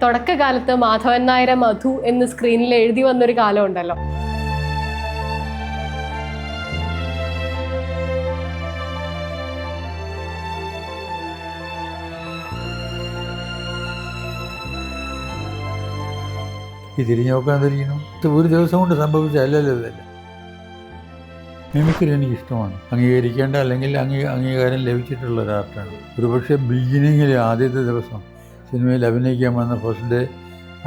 തുടക്കകാലത്ത് മാധവൻ നായരെ മധു എന്ന് സ്ക്രീനിൽ എഴുതി വന്നൊരു കാലം ഉണ്ടല്ലോ. ഈ തിരിഞ്ഞു നോക്കാൻ തിരിയണം. ഒരു ദിവസം കൊണ്ട് സംഭവിച്ചല്ലല്ലോ ഇതല്ല. മിമിക്രി എനിക്കിഷ്ടമാണ്. അംഗീകരിക്കേണ്ട അല്ലെങ്കിൽ അംഗീകാരം ലഭിച്ചിട്ടുള്ള ഒരു ആർട്ടാണ്. ഒരുപക്ഷെ ബിഗിനിങ്ങിൽ ആദ്യത്തെ ദിവസം സിനിമയിൽ അഭിനയിക്കാൻ വന്ന ഫസ്റ്റ് ഡേ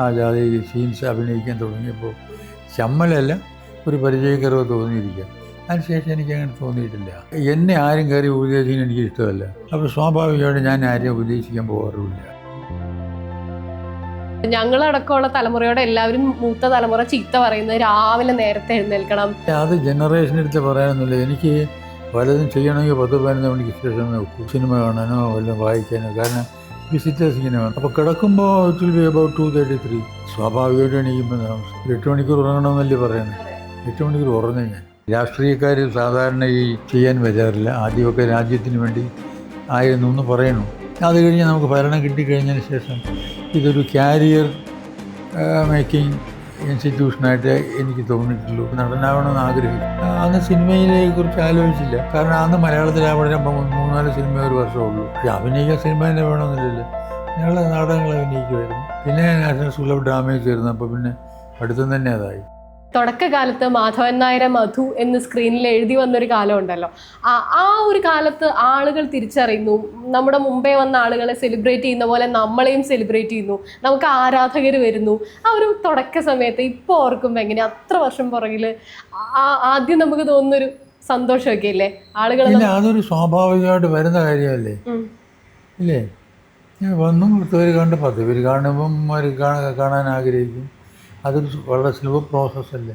ആ ജാതി സീൻസ് അഭിനയിക്കാൻ തുടങ്ങിയപ്പോൾ ചമ്മലല്ല, ഒരു പരിചയക്കുറവ് തോന്നിയിരിക്കുക. അതിനുശേഷം എനിക്ക് അങ്ങനെ തോന്നിയിട്ടില്ല. എന്നെ ആരും കയറി ഉപദേശിക്കാൻ എനിക്ക് ഇഷ്ടമല്ല. അപ്പോൾ സ്വാഭാവികമായിട്ട് ഞാൻ ആരെയും ഉപദേശിക്കാൻ പോകാറുമില്ല. ഞങ്ങളടക്കമുള്ള തലമുറയോടെ എല്ലാവരും മൂത്ത തലമുറ ചീത്ത പറയുന്നത് രാവിലെ നേരത്തെ എഴുന്നേൽക്കണം. അത് ജനറേഷനെടുത്ത് പറയാനൊന്നുമില്ല. എനിക്ക് പലതും ചെയ്യണമെങ്കിൽ 10-15 മണിക്ക് ശേഷം നോക്കും. സിനിമ കാണാനോ വല്ലതും വായിക്കാനോ. കാരണം വിസിറ്റേഴ്സ് ഇങ്ങനെ വേണം. അപ്പോൾ കിടക്കുമ്പോൾ ഇറ്റ് വിൽ ബി അബൌട്ട് 2:33. സ്വാഭാവികമായിട്ട് എണീക്കുമ്പോൾ താമസം. 8 മണിക്കൂർ ഉറങ്ങണമെന്നല്ലേ പറയണേ. 8 മണിക്കൂർ ഉറങ്ങും ഞാൻ. രാഷ്ട്രീയക്കാർ സാധാരണ ഈ ചെയ്യാൻ വരാറില്ല. ആദ്യമൊക്കെ രാജ്യത്തിന് വേണ്ടി ആയിരുന്നു എന്ന് പറയണു. അത് കഴിഞ്ഞ് നമുക്ക് ഭരണം കിട്ടിക്കഴിഞ്ഞതിന് ശേഷം ഇതൊരു കാരിയർ മേക്കിംഗ് ഇൻസ്റ്റിറ്റ്യൂഷനായിട്ട് എനിക്ക് തോന്നിയിട്ടുള്ളൂ. നടനാവണമെന്ന് ആഗ്രഹിച്ചു. അന്ന് സിനിമയെ കുറിച്ച് ആലോചിച്ചില്ല. കാരണം അന്ന് മലയാളത്തിലാവണേ 3-4 സിനിമ ഒരു വർഷമുള്ളൂ. പക്ഷെ അഭിനയിക്കാൻ സിനിമ തന്നെ വേണമെന്നില്ലല്ലോ. ഞങ്ങളുടെ നാടകങ്ങൾ അഭിനയിക്കുമായിരുന്നു. പിന്നെ നാഷണൽ സ്കൂൾ ഓഫ് ഡ്രാമയിൽ ചേർന്നു. അപ്പോൾ പിന്നെ പഠിത്തം തന്നെ അതായി. തുടക്കകാലത്ത് മാധവൻ നായരെ മധു എന്ന് സ്ക്രീനിൽ എഴുതി വന്നൊരു കാലം ഉണ്ടല്ലോ. ആ ഒരു കാലത്ത് ആളുകൾ തിരിച്ചറിയുന്നു, നമ്മുടെ മുമ്പേ വന്ന ആളുകളെ സെലിബ്രേറ്റ് ചെയ്യുന്ന പോലെ നമ്മളെയും സെലിബ്രേറ്റ് ചെയ്യുന്നു, നമുക്ക് ആരാധകർ വരുന്നു. ആ ഒരു തുടക്ക സമയത്ത് ഇപ്പോൾ ഓർക്കുമ്പോൾ എങ്ങനെ അത്ര വർഷം പുറകിൽ ആദ്യം നമുക്ക് തോന്നുന്നൊരു സന്തോഷമൊക്കെ ഇല്ലേ? ആളുകൾ അതൊരു സ്വാഭാവികമായിട്ട് വരുന്ന കാര്യമല്ലേ ഇല്ലേ? ഞാൻ വന്നു 10 പേര് കണ്ട് 10 പേര് കാണുമ്പം അവർ കാണാൻ ആഗ്രഹിക്കും. അതൊരു വളരെ സ്ലോ പ്രോസസ്സല്ലേ.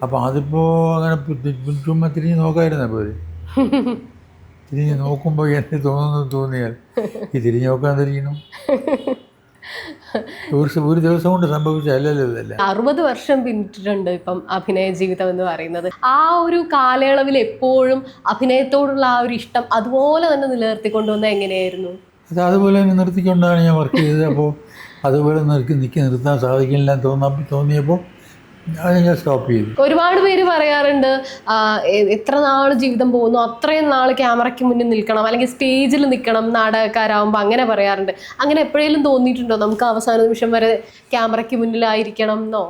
അപ്പം അതിപ്പോൾ അങ്ങനെ ചുമ്മാ തിരിഞ്ഞ് നോക്കാതിരുന്ന പോലെ. തിരിഞ്ഞ് നോക്കുമ്പോൾ എന്ത് തോന്നുന്നു തോന്നിയാൽ ഈ തിരിഞ്ഞ് നോക്കാൻ തിരിയണം. ഒരു ദിവസം കൊണ്ട് സംഭവിച്ചല്ലല്ലോ ഇതല്ല. 60 വർഷം പിന്നിട്ടിട്ടുണ്ട് ഇപ്പം അഭിനയ ജീവിതം എന്ന് പറയുന്നത്. ആ ഒരു കാലയളവിൽ എപ്പോഴും അഭിനയത്തോടുള്ള ആ ഒരു ഇഷ്ടം അതുപോലെ തന്നെ നിലനിർത്തിക്കൊണ്ടുവന്നത് എങ്ങനെയായിരുന്നു? അതുപോലെ തന്നെ നിർത്തിക്കൊണ്ടാണ് ഞാൻ വർക്ക് ചെയ്തത്. അപ്പോൾ അതുപോലെ നിർത്താൻ സാധിക്കില്ല തോന്നിയപ്പോൾ അത് ഞാൻ സ്റ്റോപ്പ് ചെയ്തു. ഒരുപാട് പേര് പറയാറുണ്ട്, എത്ര നാൾ ജീവിതം പോകുന്നു അത്രയും നാൾ ക്യാമറയ്ക്ക് മുന്നിൽ നിൽക്കണം, അല്ലെങ്കിൽ സ്റ്റേജിൽ നിൽക്കണം നാടകക്കാരാകുമ്പോൾ, അങ്ങനെ പറയാറുണ്ട്. അങ്ങനെ എപ്പോഴേലും തോന്നിയിട്ടുണ്ടോ നമുക്ക് അവസാന നിമിഷം വരെ ക്യാമറയ്ക്ക് മുന്നിലായിരിക്കണം എന്നോ?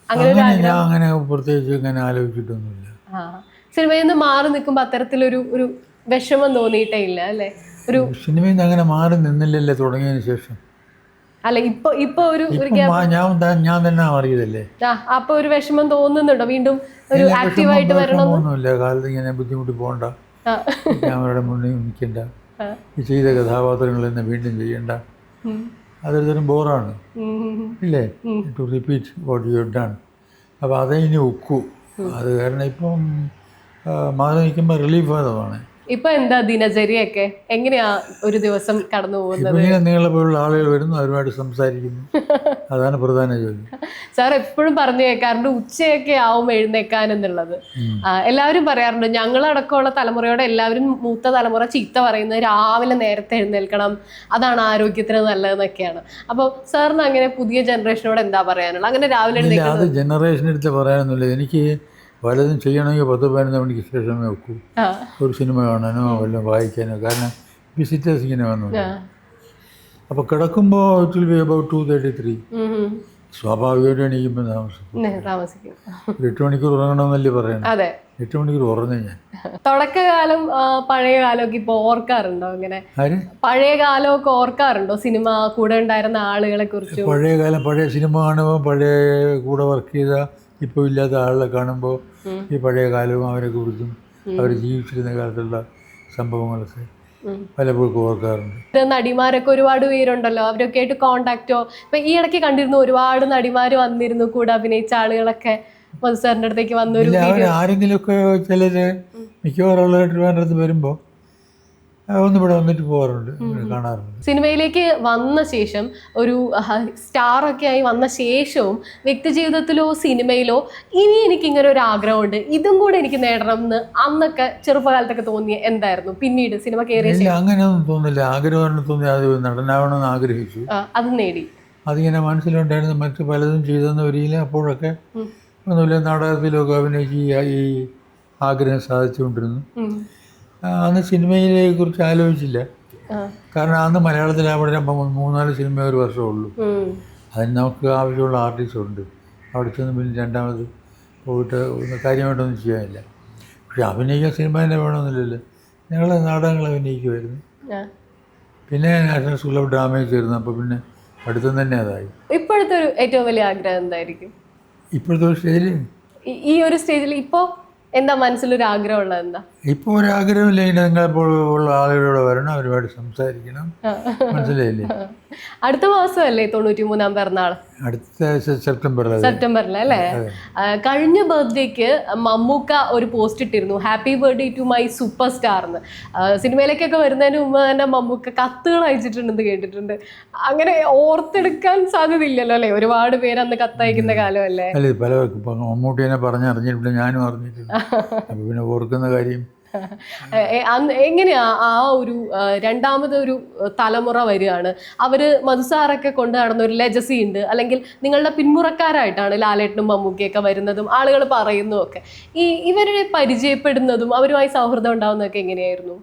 അങ്ങനെ ഞാൻ അങ്ങനെ പ്രത്യേകിച്ച് ഇങ്ങനെ ആലോചിച്ചിട്ടൊന്നുമില്ല. സിനിമയിൽ നിന്ന് മാറി നിൽക്കുമ്പോൾ അത്തരത്തിലൊരു വിഷമം തോന്നിയിട്ടേ ഇല്ല അല്ലേ? ഒരു സിനിമയിൽ നിന്ന് അങ്ങനെ മാറി നിന്നില്ലല്ലേ തുടങ്ങിയതിന് ശേഷം. അല്ല ഇപ്പൊ ഒരു ഞാൻ തന്നെ അറിയതല്ലേ. അപ്പൊ ഒരു വിഷമം തോന്നുന്നുണ്ടോ വീണ്ടും ഒരു ആക്റ്റീവായിട്ട് വരണമെന്നൊന്നുമില്ല. കാലത്ത് ഇങ്ങനെ ബുദ്ധിമുട്ടി പോകണ്ട, ക്യാമറയുടെ മുന്നിൽ നിൽക്കണ്ട, ഈ ചെയ്ത കഥാപാത്രങ്ങൾ തന്നെ വീണ്ടും ചെയ്യണ്ട. അതൊരു തരം ബോറാണ് ഇല്ലേ? To repeat what you have done. അപ്പോൾ അതേ ഇനി ഒക്കൂ. അത് കാരണം ഇപ്പം മാറി നിൽക്കുമ്പോൾ റിലീഫ് ആയതാണ്. ഇപ്പൊ എന്താ ദിനചര്യയൊക്കെ എങ്ങനെയാ ഒരു ദിവസം കടന്നു പോകുന്നത്? നിങ്ങളെ പോലുള്ള ആളുകൾ വരുന്നു, അവരുമായിട്ട് സംസാരിക്കുന്നു. അതാണ് പ്രധാന ജോലി. സാർ എപ്പോഴും പറഞ്ഞു കേൾക്കാറുണ്ട് ഉച്ചയൊക്കെ ആവും എഴുന്നേക്കാൻ എന്നുള്ളത്. എല്ലാവരും പറയാറുണ്ട്, ഞങ്ങളടക്കമുള്ള തലമുറയോടെ എല്ലാവരും മൂത്ത തലമുറ ചീത്ത പറയുന്നത് രാവിലെ നേരത്തെ എഴുന്നേൽക്കണം, അതാണ് ആരോഗ്യത്തിന് നല്ലതെന്നൊക്കെയാണ്. അപ്പോൾ സാറിന് അങ്ങനെ പുതിയ ജനറേഷനോട് എന്താ പറയാനുള്ളത്? അങ്ങനെ രാവിലെ അത് ജനറേഷനെടുത്ത് പറയാനൊന്നുമില്ല. എനിക്ക് പലതും ചെയ്യണമെങ്കിൽ 10-15 മണിക്ക് ശേഷമേ വെക്കൂ. ഒരു സിനിമ കാണാനോ വല്ലതും വായിക്കാനോ. കാരണം വിസിറ്റേഴ്സ് ഇങ്ങനെ വന്നു. അപ്പോൾ കിടക്കുമ്പോൾ ഇറ്റ് വിൽ ബി അബൌട്ട് 2:33. സ്വാഭാവികമായിട്ട് എണീക്കുമ്പോൾ താമസിക്കും. 8 മണിക്കൂർ ഉറങ്ങണമെന്നല്ലേ പറയണേ. 8 മണിക്കൂർ ഉറങ്ങും ഞാൻ. തുടക്കകാലം പഴയ കാലമൊക്കെ ഇപ്പോൾ ഓർക്കാറുണ്ടോ? ഇങ്ങനെ പഴയ കാലമൊക്കെ ഓർക്കാറുണ്ടോ? സിനിമ കൂടെ ഉണ്ടായിരുന്ന ആളുകളെ കുറിച്ച്? പഴയ സിനിമ കാണുമ്പോൾ പഴയ കൂടെ വർക്ക് ചെയ്ത ഇപ്പോൾ ഇല്ലാത്ത ആളെ കാണുമ്പോൾ ഈ പഴയ കാലവും അവരെ കുറിച്ചും അവർ ജീവിച്ചിരുന്ന കാലത്തുള്ള സംഭവങ്ങളൊക്കെ പലപ്പോഴും ഓർക്കാറുണ്ട്. നടിമാരൊക്കെ ഒരുപാട് പേരുണ്ടല്ലോ, അവരൊക്കെ ആയിട്ട് കോണ്ടാക്റ്റോ? ഇപ്പൊ ഈ ഇടയ്ക്ക് കണ്ടിരുന്നു ഒരുപാട് നടിമാർ വന്നിരുന്നു, കൂടെ അഭിനയിച്ച ആളുകളൊക്കെ മധു സാറിൻ്റെ അടുത്തേക്ക് വന്നൊരു ആരെങ്കിലുമൊക്കെ ചിലര് മിക്കവാറുള്ള ട്രിവാൻഡ്രത്ത് വരുമ്പോൾ ഒന്ന് ഇവിടെ വന്നിട്ട് പോകാറുണ്ട്, കാണാറുണ്ട്. സിനിമയിലേക്ക് വന്ന ശേഷം ഒരു സ്റ്റാറൊക്കെ ആയി വന്ന ശേഷവും വ്യക്തി ജീവിതത്തിലോ സിനിമയിലോ ഇനി എനിക്ക് ഇങ്ങനെ ഒരു ആഗ്രഹമുണ്ട്, ഇതും കൂടെ എനിക്ക് നേടണം എന്ന് അന്നൊക്കെ ചെറുപ്പകാലത്തൊക്കെ തോന്നിയ എന്തായിരുന്നു? പിന്നീട് സിനിമ കയറിയ അങ്ങനെയൊന്നും തോന്നില്ല. ആഗ്രഹം തോന്നി, അത് നടനാവണമെന്ന് ആഗ്രഹിച്ചു, അത് നേടി. അതിങ്ങനെ മനസ്സിലുണ്ടായിരുന്നു. മറ്റ് പലതും ചെയ്തെന്ന് വരികയില്ല. അപ്പോഴൊക്കെ ഒന്നുമില്ല, നാടകത്തിലൊക്കെ അഭിനയിച്ച് ഈ ആഗ്രഹം സാധിച്ചുകൊണ്ടിരുന്നു. അന്ന് സിനിമയെ കുറിച്ച് ആലോചിച്ചില്ല. കാരണം അന്ന് മലയാളത്തിൽ അവിടെ 3-4 സിനിമ ഒരു വർഷമേ ഉള്ളൂ. അതിന് നമുക്ക് ആവശ്യമുള്ള ആർട്ടിസ്റ്റ് ഉണ്ട്. അവിടെ ചെന്ന് പിന്നെ രണ്ടാമത് പോയിട്ട് കാര്യമായിട്ടൊന്നും ചെയ്യാനില്ല. പക്ഷെ അഭിനയിക്കാൻ സിനിമ തന്നെ വേണമെന്നില്ലല്ലോ. ഞങ്ങൾ നാടകങ്ങൾ അഭിനയിക്കുമായിരുന്നു. പിന്നെ നാഷണൽ സ്കൂൾ ഓഫ് ഡ്രാമയിൽ ചേർന്നു. അപ്പോൾ പിന്നെ പഠിത്തം തന്നെ അതായി. ഇപ്പോഴത്തെ ഒരു ഏറ്റവും വലിയ ആഗ്രഹം എന്തായിരിക്കും? ഇപ്പോഴത്തെ ഒരു സ്റ്റേജിൽ ഈ ഒരു സ്റ്റേജിൽ ഇപ്പോൾ എന്താ മനസ്സിലൊരു ആഗ്രഹം ഉള്ളത്? എന്താ ഇപ്പോൾ ഒരാഗ്രഹമില്ല. ഇങ്ങനെ നിങ്ങളെപ്പോൾ ഉള്ള ആളുകളോട് വരണം, അവരുമായിട്ട് സംസാരിക്കണം. മനസ്സിലായില്ലേ? അടുത്ത മാസമല്ലേ 93-ാം പിറന്നാൾ? അടുത്ത സെപ്റ്റംബറിൽ അല്ലേ? കഴിഞ്ഞ ബർത്ത്ഡേക്ക് മമ്മൂക്ക ഒരു പോസ്റ്റ് ഇട്ടിരുന്നു, happy birthday to my super star എന്ന്. സിനിമയിലേക്കൊക്കെ വരുന്നതിന് മുമ്പ് തന്നെ മമ്മൂക്ക കത്തുകൾ അയച്ചിട്ടുണ്ടെന്ന് കേട്ടിട്ടുണ്ട്. അങ്ങനെ ഓർത്തെടുക്കാൻ സാധ്യതയില്ലല്ലോ അല്ലേ? ഒരുപാട് പേര് അന്ന് കത്തയക്കുന്ന കാലമല്ലേ? അല്ലേ, പല മമ്മൂട്ടിനെ പറഞ്ഞറിഞ്ഞിട്ടുണ്ട്, ഞാനും അറിഞ്ഞിട്ടുണ്ട്. അപ്പോൾ പിന്നെ ഓർക്കുന്ന കാര്യം എങ്ങനെയാ ആ ഒരു രണ്ടാമതൊരു തലമുറ വരികയാണ്, അവര് മധുസാറൊക്കെ കൊണ്ടു നടന്ന ഒരു ലെജസി ഉണ്ട്, അല്ലെങ്കിൽ നിങ്ങളുടെ പിന്മുറക്കാരായിട്ടാണ് ലാലേട്ടനും മമ്മൂക്കിയൊക്കെ വരുന്നതും ആളുകൾ പറയുന്നതും ഒക്കെ. ഇവരെ പരിചയപ്പെടുന്നതും അവരുമായി സൗഹൃദം ഉണ്ടാവുന്നതൊക്കെ എങ്ങനെയായിരുന്നു?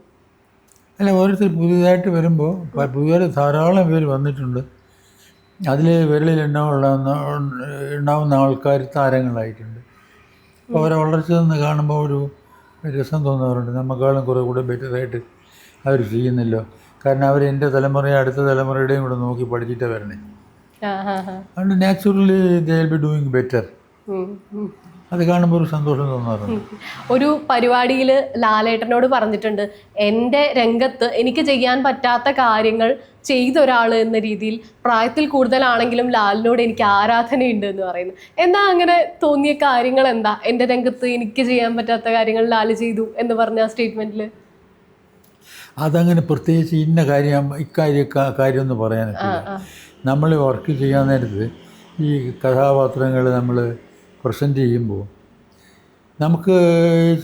അല്ല, ഓരോരുത്തർ പുതിയതായിട്ട് വരുമ്പോൾ പുതിയതായിട്ട് ധാരാളം പേര് വന്നിട്ടുണ്ട്. അതിൽ വിരലിൽ ഉണ്ടാവുന്ന ആൾക്കാർ താരങ്ങളായിട്ടുണ്ട്. അപ്പോൾ അവരെ വളർച്ച നിന്ന് കാണുമ്പോൾ ഒരു രസം തോന്നാറുണ്ട്. നമുക്കാളും കുറേ കൂടെ ബെറ്ററായിട്ട് അവർ ചെയ്യുന്നല്ലോ. കാരണം അവർ എൻ്റെ തലമുറയെ അടുത്ത തലമുറയുടെയും കൂടെ നോക്കി പഠിച്ചിട്ട് വരണേ. അതുകൊണ്ട് naturally they will be doing better. അത് കാണുമ്പോൾ ഒരു സന്തോഷം തോന്നാറുണ്ട്. ഒരു പരിപാടിയിൽ ലാലേട്ടനോട് പറഞ്ഞിട്ടുണ്ട്, എൻ്റെ രംഗത്ത് എനിക്ക് ചെയ്യാൻ പറ്റാത്ത കാര്യങ്ങൾ ചെയ്ത ഒരാൾ എന്ന രീതിയിൽ പ്രായത്തിൽ കൂടുതലാണെങ്കിലും ലാലിനോട് എനിക്ക് ആരാധനയുണ്ട് എന്ന് പറയുന്നു. എന്താ അങ്ങനെ തോന്നിയ കാര്യങ്ങൾ? എന്താ എൻ്റെ രംഗത്ത് എനിക്ക് ചെയ്യാൻ പറ്റാത്ത കാര്യങ്ങൾ ലാല് ചെയ്തു എന്ന് പറഞ്ഞ ആ സ്റ്റേറ്റ്മെൻറ്റിൽ? അതങ്ങനെ പ്രത്യേകിച്ച് ഇന്ന കാര്യമൊന്നും പറയാനൊക്കെ. നമ്മൾ വർക്ക് ചെയ്യാൻ നേരത്ത് ഈ കഥാപാത്രങ്ങൾ നമ്മൾ പ്രസൻറ്റ് ചെയ്യുമ്പോൾ നമുക്ക്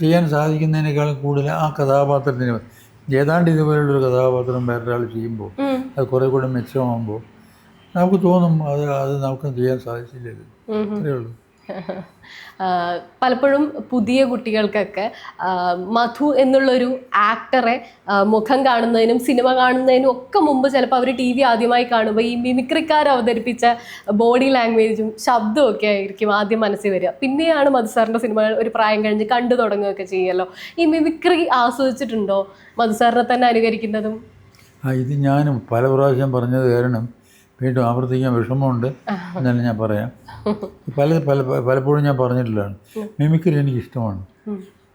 ചെയ്യാൻ സാധിക്കുന്നതിനേക്കാളും കൂടുതൽ ആ കഥാപാത്രത്തിന് ഏതാണ്ട് ഇതുപോലുള്ളൊരു കഥാപാത്രം വേറൊരാൾ ചെയ്യുമ്പോൾ അത് കുറേ കൂടെ മെച്ചമാകുമ്പോൾ നമുക്ക് തോന്നും അത് നമുക്ക് ചെയ്യാൻ സാധിച്ചില്ലല്ലോ. അത്രയേ ഉള്ളൂ. പലപ്പോഴും പുതിയ കുട്ടികൾക്കൊക്കെ മധു എന്നുള്ളൊരു ആക്ടറെ മുഖം കാണുന്നതിനും സിനിമ കാണുന്നതിനും ഒക്കെ മുമ്പ് ചിലപ്പോൾ അവർ TV ആദ്യമായി കാണുമ്പോൾ ഈ മിമിക്രിക്കാർ അവതരിപ്പിച്ച ബോഡി ലാംഗ്വേജും ശബ്ദവും ഒക്കെ ആയിരിക്കും ആദ്യം മനസ്സിൽ വരിക. പിന്നെയാണ് മധുസാറിൻ്റെ സിനിമകൾ ഒരു പ്രായം കഴിഞ്ഞ് കണ്ടു തുടങ്ങുകയൊക്കെ ചെയ്യുമല്ലോ. ഈ മിമിക്രി ആസ്വദിച്ചിട്ടുണ്ടോ? മധുസാറിനെ തന്നെ അനുകരിക്കുന്നതും? ഇത് ഞാനും പല പ്രാവശ്യം പറഞ്ഞത് കാരണം വീണ്ടും ആവർത്തിക്കാൻ വിഷമമുണ്ട്. എന്നാലും ഞാൻ പറയാം. പലപ്പോഴും ഞാൻ പറഞ്ഞിട്ടുള്ളതാണ്, മിമിക്രി എനിക്കിഷ്ടമാണ്.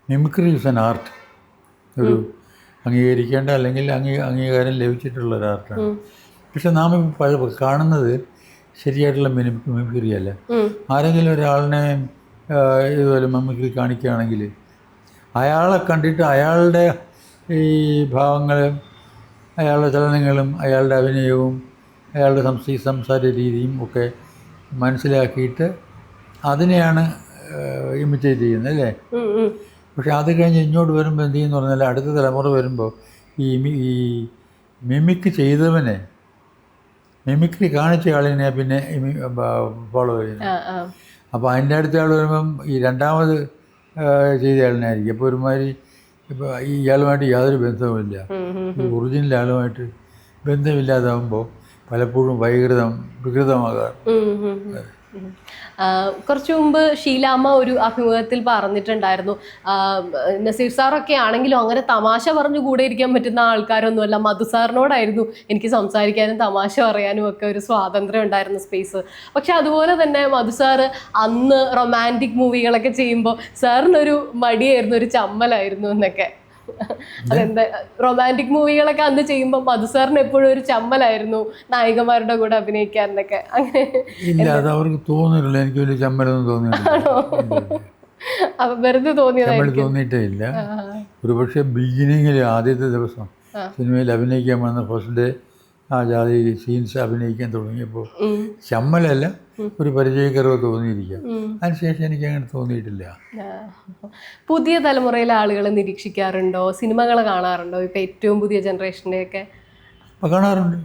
Mimicry is an art. ഒരു അംഗീകരിക്കേണ്ട അല്ലെങ്കിൽ അംഗീകാരം ലഭിച്ചിട്ടുള്ള ഒരു ആർട്ടാണ്. പക്ഷെ നാം കാണുന്നത് ശരിയായിട്ടുള്ള മിമിക്രി അല്ല. ആരെങ്കിലും ഒരാളിനെ ഇതുപോലെ മിമിക്രി കാണിക്കുകയാണെങ്കിൽ അയാളെ കണ്ടിട്ട് അയാളുടെ ഈ ഭാവങ്ങളും അയാളുടെ ചലനങ്ങളും അയാളുടെ അഭിനയവും അയാളുടെ സംസാര രീതിയും ഒക്കെ മനസ്സിലാക്കിയിട്ട് അതിനെയാണ് ഇമിറ്റേറ്റ് ചെയ്യുന്നത് അല്ലേ? പക്ഷെ അത് കഴിഞ്ഞ് ഇങ്ങോട്ട് വരുമ്പോൾ എന്ത് ചെയ്യുമെന്ന് പറഞ്ഞാൽ അടുത്ത തലമുറ വരുമ്പോൾ ഈ മിമിക്രി ചെയ്തവനെ, മിമിക്രി കാണിച്ച ആളിനെ പിന്നെ ഫോളോ ചെയ്യുന്നത്. അപ്പോൾ അതിൻ്റെ അടുത്ത ആൾ വരുമ്പം ഈ രണ്ടാമത് ചെയ്ത ആളിനായിരിക്കും. അപ്പോൾ ഒരുമാതിരി ഇപ്പോൾ ഇയാളുമായിട്ട് യാതൊരു ബന്ധവുമില്ല, ഒറിജിനൽ ആളുമായിട്ട് ബന്ധമില്ലാതാവുമ്പോൾ പലപ്പോഴും വികൃതമാകാറ്. കുറച്ചു മുമ്പ് ഷീലാമ്മ ഒരു അഭിമുഖത്തിൽ പറഞ്ഞിട്ടുണ്ടായിരുന്നു, നസീർ സാറൊക്കെ ആണെങ്കിലും അങ്ങനെ തമാശ പറഞ്ഞു കൂടെ ഇരിക്കാൻ പറ്റുന്ന ആൾക്കാരൊന്നുമല്ല, മധുസാറിനോടായിരുന്നു എനിക്ക് സംസാരിക്കാനും തമാശ പറയാനും ഒക്കെ ഒരു സ്വാതന്ത്ര്യം ഉണ്ടായിരുന്ന സ്പേസ്. പക്ഷെ അതുപോലെ തന്നെ മധുസാറ് അന്ന് റൊമാൻറ്റിക് മൂവികളൊക്കെ ചെയ്യുമ്പോൾ സാറിനൊരു മടിയായിരുന്നു, ഒരു ചമ്മലായിരുന്നു എന്നൊക്കെ. അതെന്താ, റൊമാൻറ്റിക് മൂവികളൊക്കെ അന്ന് ചെയ്യുമ്പോൾ മധുസാറിന് എപ്പോഴും ഒരു ചമ്മലായിരുന്നു നായികമാരുടെ കൂടെ അഭിനയിക്കാനൊക്കെ. അങ്ങനെ ഇല്ല, അത് അവർക്ക് തോന്നിയിട്ടില്ല. എനിക്ക് വലിയ ചമ്മലൊന്നും തോന്നിയിട്ടില്ല. അപ്പൊ വെറുതെ തോന്നിയിട്ടേ ഇല്ല. ഒരു പക്ഷേ ബിഗിനിങ്ങിൽ ആദ്യത്തെ ദിവസം സിനിമയിൽ അഭിനയിക്കാൻ വന്ന ഫസ്റ്റ് ഡേ ആ ജാതി സീൻസ് അഭിനയിക്കാൻ തുടങ്ങിയപ്പോൾ ചമ്മലല്ല, ഒരു പരിചയക്കരവ് തോന്നിയിരിക്കുക. അതിനുശേഷം എനിക്ക് അങ്ങനെ തോന്നിയിട്ടില്ല. പുതിയ തലമുറയിലെ ആളുകളെ നിരീക്ഷിക്കാറുണ്ടോ? സിനിമകൾ കാണാറുണ്ടോ? ഇപ്പം ഏറ്റവും പുതിയ ജനറേഷൻ്റെയൊക്കെ കാണാറുണ്ട്.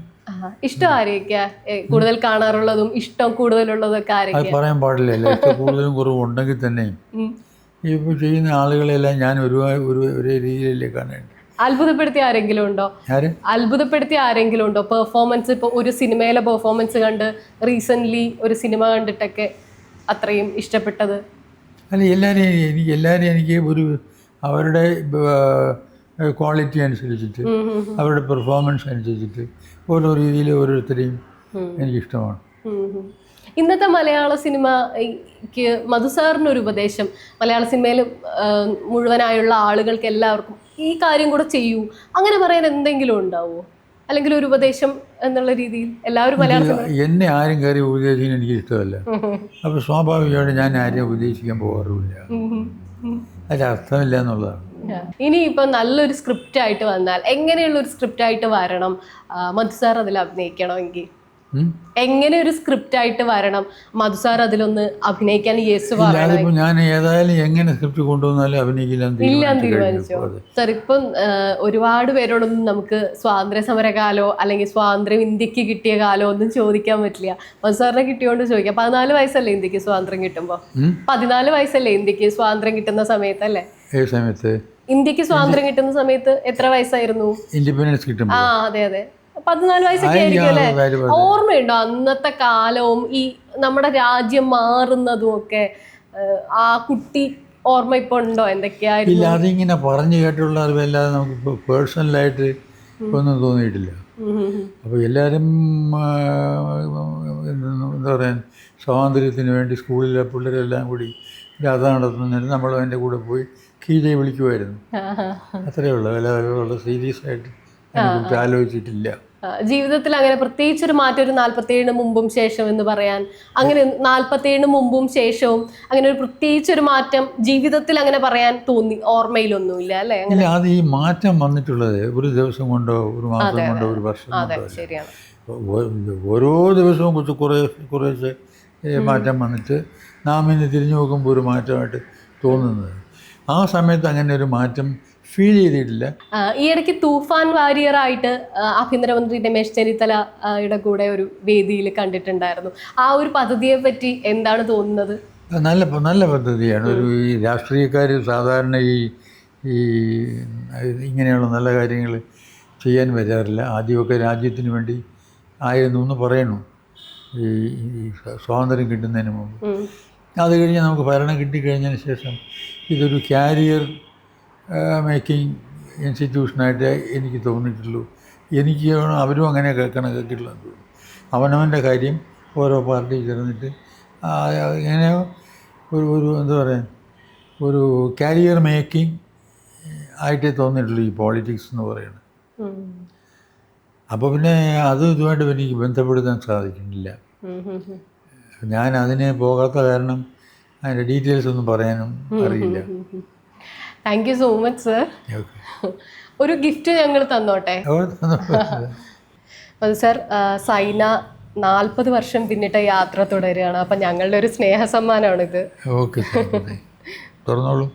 ഇഷ്ടം ആരെയൊക്കെയാ കൂടുതൽ കാണാറുള്ളതും ഇഷ്ടം കൂടുതലുള്ളതും ഒക്കെ അത് ആരൊക്കെയാ? പറയാൻ പാടില്ലല്ലോ. ഇഷ്ടം കൂടുതലും കുറവും ഉണ്ടെങ്കിൽ തന്നെയും ഇപ്പോൾ ചെയ്യുന്ന ആളുകളെല്ലാം ഞാൻ ഒരേ രീതിയിലല്ലേ കാണേണ്ടത്. അത്ഭുതപ്പെടുത്തിയ ആരെങ്കിലും ഉണ്ടോ? ആര്? അത്ഭുതപ്പെടുത്തിയ ആരെങ്കിലും ഉണ്ടോ? പെർഫോമൻസ്, ഇപ്പോൾ ഒരു സിനിമയിലെ പെർഫോമൻസ് കണ്ട് റീസെന്റ് ഒരു സിനിമ കണ്ടിട്ടൊക്കെ അത്രയും ഇഷ്ടപ്പെട്ടത്? അല്ല, എല്ലാവരെയും എനിക്ക് ഒരു അവരുടെ ക്വാളിറ്റി അനുസരിച്ചിട്ട് അവരുടെ പെർഫോമൻസ് അനുസരിച്ചിട്ട് ഓരോ രീതിയിൽ ഓരോരുത്തരെയും എനിക്കിഷ്ടമാണ്. ഇന്നത്തെ മലയാള സിനിമയ്ക്ക് മധുസാറിനൊരു ഉപദേശം, മലയാള സിനിമയിൽ മുഴുവനായുള്ള ആളുകൾക്ക് എല്ലാവർക്കും ഈ കാര്യം കൂടെ ചെയ്യൂ, അങ്ങനെ പറയാൻ എന്തെങ്കിലും ഉണ്ടാവുമോ? അല്ലെങ്കിൽ ഒരു ഉപദേശം എന്നുള്ള രീതിയിൽ എല്ലാവരും മലയാള സിനിമ. എന്നെ ആരും കയറി ഉപദേശിക്കാൻ എനിക്ക് ഇഷ്ടമല്ല. അപ്പോൾ സ്വാഭാവികമായിട്ട് ഞാൻ ആരെയും ഉപദേശിക്കാൻ പോകാറില്ല. അതിൻ്റെ അർത്ഥമില്ല എന്നുള്ളതാണ്. ഇനി ഇപ്പം നല്ലൊരു സ്ക്രിപ്റ്റ് ആയിട്ട് വന്നാൽ എങ്ങനെയുള്ള ഒരു സ്ക്രിപ്റ്റ് ആയിട്ട് വരണം മധുസാർ അതിൽ അഭിനയിക്കണമെങ്കിൽ? എങ്ങനെ ഒരു സ്ക്രിപ്റ്റ് ആയിട്ട് വരണം മധുസാർ അതിലൊന്ന് അഭിനയിക്കാൻ യേശു പറയണം? അതിപ്പോൾ ഞാൻ ഏതായാലും എങ്ങനെ സ്ക്രിപ്റ്റ് കൊണ്ടുവന്നാലും അഭിനയിക്കില്ലാന്ന് തീരുമാനിച്ചോ സാർ? ഇപ്പം ഒരുപാട് പേരോടൊന്നും നമുക്ക് സ്വാതന്ത്ര്യ സമര കാലോ അല്ലെങ്കിൽ സ്വാതന്ത്ര്യം ഇന്ത്യക്ക് കിട്ടിയ കാലോ ഒന്നും ചോദിക്കാൻ പറ്റില്ല. മധുസാറിനെ കിട്ടിയോണ്ട് ചോദിക്കാം. 14 വയസ്സല്ലേ ഇന്ത്യക്ക് സ്വാതന്ത്ര്യം കിട്ടുമ്പോൾ? 14 വയസ്സല്ലേ ഇന്ത്യക്ക് സ്വാതന്ത്ര്യം കിട്ടുന്ന സമയത്തല്ലേ? ഏത് സമയത്ത്? ഇന്ത്യക്ക് സ്വാതന്ത്ര്യം കിട്ടുന്ന സമയത്ത് എത്ര വയസ്സായിരുന്നു? ഇൻഡിപെൻഡൻസ് കിട്ടും. അതെ 14 വയസ്സൊക്കെ ആയിരിക്കും അല്ലേ? ഓർമ്മയുണ്ടോ അന്നത്തെ കാലവും ഈ നമ്മുടെ രാജ്യം മാറുന്നതും ഒക്കെ? ആ കുട്ടി ഓർമ്മ ഇപ്പൊ ഉണ്ടോ എന്തൊക്കെയായിരുന്നു? ഇല്ല, അതിങ്ങനെ പറഞ്ഞു കേട്ടുള്ള അറിവല്ലാതെ നമുക്ക് പേഴ്സണലായിട്ട് ഒന്നും തോന്നിയിട്ടില്ല. അപ്പോൾ എല്ലാവരും എന്താ പറയാൻ, സ്വാതന്ത്ര്യത്തിന് വേണ്ടി സ്കൂളിലെ പിള്ളേരെല്ലാം കൂടി ജാഥ നടത്തുന്നതിന് നമ്മളും എൻ്റെ കൂടെ പോയി കീഴെ വിളിക്കുമായിരുന്നു. അത്രയേ ഉള്ളൂ. അല്ലാതെ സീരിയസ് ആയിട്ട് അതിനെക്കുറിച്ച് ആലോചിച്ചിട്ടില്ല. ജീവിതത്തിൽ അങ്ങനെ പ്രത്യേകിച്ചൊരു മാറ്റം ഒരു 47 മുമ്പും ശേഷം എന്ന് പറയാൻ, അങ്ങനെ 47 മുമ്പും ശേഷവും അങ്ങനെ ഒരു പ്രത്യേകിച്ചൊരു മാറ്റം ജീവിതത്തിൽ അങ്ങനെ പറയാൻ തോന്നി ഓർമ്മയിലൊന്നുമില്ല അല്ലേ? ഇല്ല, അത് ഈ മാറ്റം വന്നിട്ടുള്ളത് ഒരു ദിവസം കൊണ്ടോ ഒരു മാസം കൊണ്ടോ ഒരു വർഷം കൊണ്ടോ. ശരിയാണ്. ഓരോ ദിവസവും കുറേശ്ശെ മാറ്റം വന്നിട്ട് നാം ഇന്ന് തിരിഞ്ഞു നോക്കുമ്പോൾ ഒരു മാറ്റമായിട്ട് തോന്നുന്നത്. ആ സമയത്ത് അങ്ങനെ ഒരു മാറ്റം ഫീൽ ചെയ്തിട്ടില്ല. ഈ ഇടയ്ക്ക് തൂഫാൻ വാരിയറായിട്ട് ആഭ്യന്തരമന്ത്രി രമേശ് ചെന്നിത്തലയുടെ കൂടെ ഒരു വേദിയിൽ കണ്ടിട്ടുണ്ടായിരുന്നു. ആ ഒരു പദ്ധതിയെ പറ്റി എന്താണ് തോന്നുന്നത്? നല്ല പദ്ധതിയാണ്. ഈ രാഷ്ട്രീയക്കാർ സാധാരണ ഈ ഇങ്ങനെയുള്ള നല്ല കാര്യങ്ങൾ ചെയ്യാൻ വരാറില്ല. ആദ്യമൊക്കെ രാജ്യത്തിന് വേണ്ടി ആയിരുന്നു എന്ന് പറയണു ഈ സ്വാതന്ത്ര്യം കിട്ടുന്നതിന് മുമ്പ്. അത് കഴിഞ്ഞ് നമുക്ക് ഭരണം കിട്ടിക്കഴിഞ്ഞതിന് ശേഷം ഇതൊരു കാരിയർ മേക്കിംഗ് ഇൻസ്റ്റിറ്റ്യൂഷനായിട്ട് എനിക്ക് തോന്നിയിട്ടുള്ളൂ. എനിക്ക് അവരും അങ്ങനെ കണക്കാക്കിയിട്ടുള്ളതെന്ന് തോന്നുന്നു. അവനവൻ്റെ കാര്യം ഓരോ പാർട്ടി ചേർന്നിട്ട് ഇങ്ങനെ ഒരു എന്താ പറയുക, ഒരു കാരിയർ മേക്കിംഗ് ആയിട്ടേ തോന്നിയിട്ടുള്ളൂ ഈ പോളിറ്റിക്സ് എന്ന് പറയുന്നത്. അപ്പോൾ പിന്നെ ഇതുമായിട്ട് എനിക്ക് ബന്ധപ്പെടുത്താൻ സാധിക്കുന്നില്ല. ഞാൻ അതിന് പോകാത്ത കാരണം അതിൻ്റെ ഡീറ്റെയിൽസ് ഒന്നും പറയാനും അറിയില്ല. Thank you so much sir. ഒരു ഗിഫ്റ്റ് ഞങ്ങൾ തന്നോട്ടെ? അത് സർ, സൈന 40 വർഷം പിന്നിട്ട് യാത്ര തുടരുകയാണ്. അപ്പം ഞങ്ങളുടെ ഒരു സ്നേഹ സമ്മാനമാണിത്. ഓക്കെ, തുറന്നോളൂ.